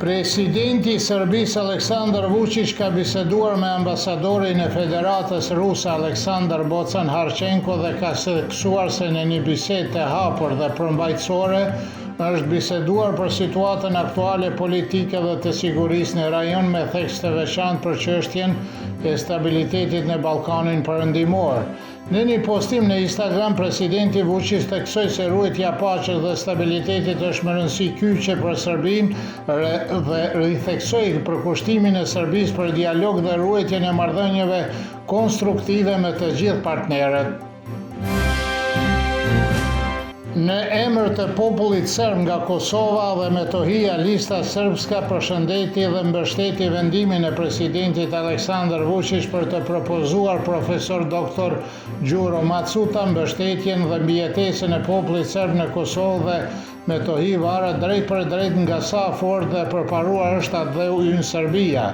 Presidenti i Serbisë Aleksandar Vučić ka biseduar me ambasadorin e Federatës Ruse Aleksandar Bocan Harçenko dhe ka theksuar se në një bisedë të hapur dhe përmbajtësore është biseduar për situatën aktuale politike dhe të sigurisë në rajon me theks të veçantë për çështjen e stabilitetit në Ballkanin Perëndimor. Në një postim në Instagram, presidenti Vučić theksoi se ruajtja e paqes dhe stabilitetit është me rëndësi kyçe për Serbinë dhe ritheksoi përkushtimin e Serbisë për dialog dhe ruajtjen e marrëdhënieve konstruktive me të gjithë partnerët. Në emër të popullit serb nga Kosova dhe Metohia, Lista Srpska përshëndeti dhe mbështeti vendimin e presidentit Aleksandar Vučić për të propozuar profesor doktor Đuro Macuta mbështetjen dhe mbijetesën e popullit serb në Kosovë dhe Metohi varet drejt për drejt nga sa fort dhe përparuar është atë dhe Serbia.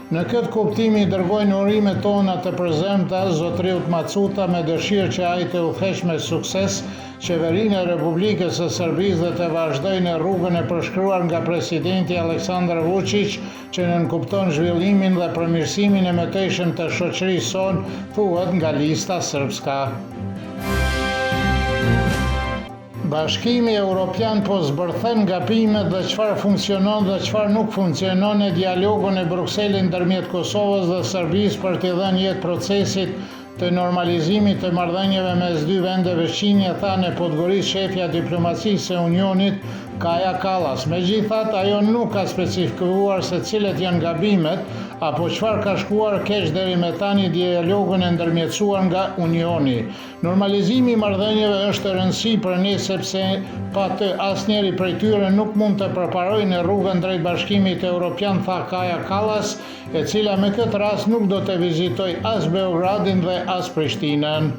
Në këtë kuptim i dërgojnë urimet tona të përzemta zotriut Macuta me dëshirë që ai të udhëheqë me sukses qeverinë e Republikës së Serbisë dhe të vazhdojë në rrugën e përshkruar nga presidenti Aleksandar Vučić që nënkupton zhvillimin dhe përmirësimin e mëtejshëm të shoqërisë sonë, thuhet nga Lista Srpska. Bashkimi Evropian po zbërthen gabimet dhe çfarë funksionon dhe çfarë nuk funksionon në dialogun e Brukselit ndërmjet Kosovës dhe Serbisë për t'i dhënë jetë procesit të normalizimit të marrëdhënieve mes dy vendeve shinje, tha në Podgoriçë shefja e diplomacisë së Unionit Kaja Kallas. Megjithatë, ajo nuk ka specifikuar se cilat janë gabimet apo çfarë ka shkuar keq deri me tani dialogun e ndërmjetësuar nga Unioni. Normalizimi i marrëdhënieve është e rëndësishme për ne sepse pa të asnjëri prej tyre nuk mund të përparojë në rrugën drejt Bashkimit Evropian, tha Kaja Kallas, e cila me këtë rast nuk do të vizitojë as Beogradin dhe as Prishtinën.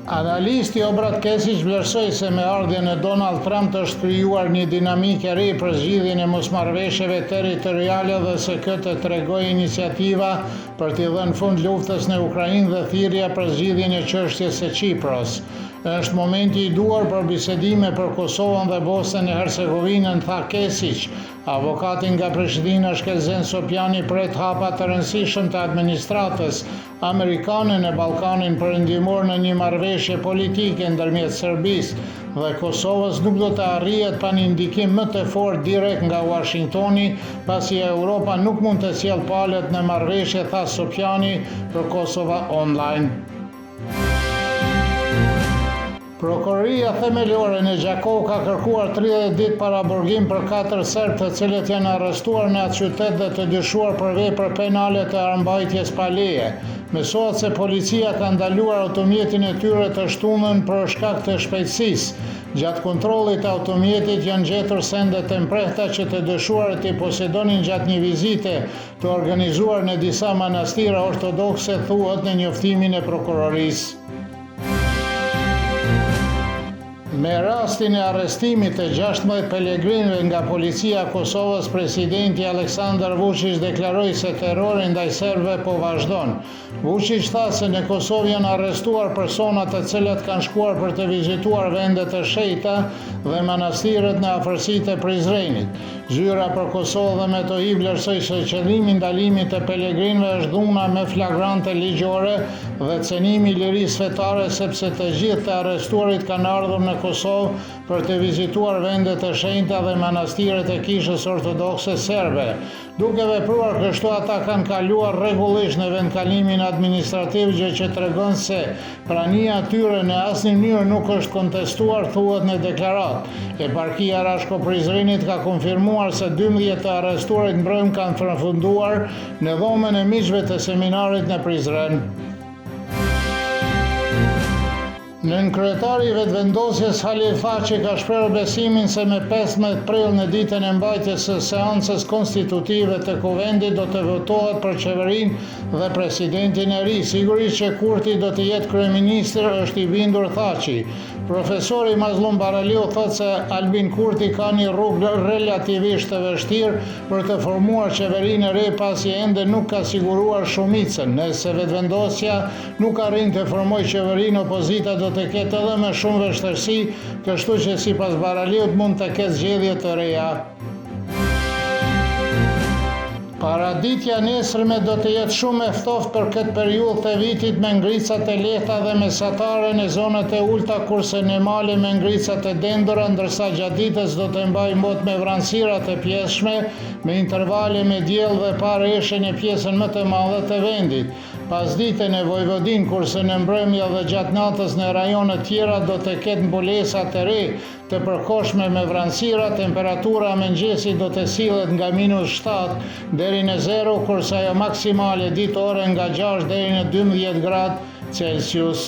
Analisti Obrat Kesić vlerësoi se me ardhjen e Donald Trump është krijuar një dinamikë e re për zgjidhjen e mosmarrëveshjeve territoriale dhe se këtë tregoi iniciativa për t'i dhënë fund luftës në Ukrainë dhe thirrja për zgjidhjen e çështjes së Çipros. Është momenti i duhur për bisedime për Kosovën dhe Bosnjën e Hercegovinën, tha Kesić. Avokati nga Prishtina Shkelzen Sopjani pret hapa të rëndësishëm të administratës amerikane në Ballkanin Perëndimor në një marrëveshje politike ndërmjet Serbisë dhe Kosovës nuk do të arrihet pa një ndikim më të fortë direkt nga Washingtoni, pasi Europa nuk mund të sjellë palët në marrëveshje, tha Sopjani për Kosova Online. Prokuroria themelore në Gjakov ka kërkuar 30 ditë paraburgim për 4 serbë të cilët janë arrestuar në atë qytet dhe të dyshuar për vepra penale të armbajtjes pa leje. Mësohet se policia ka ndaluar automjetin e tyre të shtunën për shkak të shpejtësisë. Gjatë kontrollit të automjetit janë gjetur sende të mprehta që të dyshuarët i posedonin gjatë një vizite të organizuar në disa manastira ortodokse, thuhet në njoftimin e prokurorisë. Me rastin e arrestimit të 16 pelegrinëve nga policia e Kosovës, presidenti Aleksandar Vučić deklaroi se terrori ndaj serbëve po vazhdon. Vučić tha se në Kosovë janë arrestuar persona të cilët kanë shkuar për të vizituar vende të shenjta dhe manastiret në afërsitë e Prizrenit. Zyra për Kosovë dhe Metohi vlerësoi se qëllimi i ndalimit të pelegrinëve është dhuna më flagrante ligjore dhe cënimi i lirisë fetare, sepse të gjithë të arrestuarit kanë ardhur në Kosovë për të vizituar vendet e shenjta dhe manastiret e Kishës Ortodokse serbe. Duke vepruar kështu, ata kanë kaluar rregullisht në vendkalimin administrativ, gjë që tregon se prania e tyre në asnjë mënyrë nuk është kontestuar, thuhet në deklaratë. Eparkia Rashko Prizrenit ka konfirmuar se 12 të arrestuarit mbrëm kanë përfunduar në dhomën e miqve të seminarit në Prizren. Nënkryetari i vetëvendosjes Halil Façi ka shprehur besimin se me 15 prill në ditën e mbajtjes së seancës konstitutive të Kuvendit do të votohet për qeverinë dhe presidentin e ri. Sigurisht që Kurti do të jetë kryeministër, është i bindur Thaçi. Profesori Mazlum Baraliu thotë se Albin Kurti ka një rrugë relativisht të vështirë për të formuar qeverinë e re pasi ende nuk ka siguruar shumicën. Nëse vetëvendosja nuk arrin të formojë qeverinë, opozita do të ketë edhe me shumë vështirësi, kështu që sipas Baraliut mund të ketë zgjedhje të reja. Paraditja nesërme do të jetë shumë e ftoftë për këtë periudhë të vitit me ngricat e lehta dhe mesatare në zonat e ulta, kurse në male me ngricat e dendura, ndërsa gjatë ditës do të mbajë mot me vranësira të pjeshme, me intervale me diell dhe pareshje në pjesën më të madhe të vendit. Pasdite në Vojvodin, kurse në mbrëmje dhe gjatë natës në rajonet tjera do të ketë mbulesa të re të përkohshme me vranësira, temperatura mëngjesi do të sillet nga -7 deri në 0, kurse ajo maksimale ditore nga 6 deri në 12 gradë Celsius.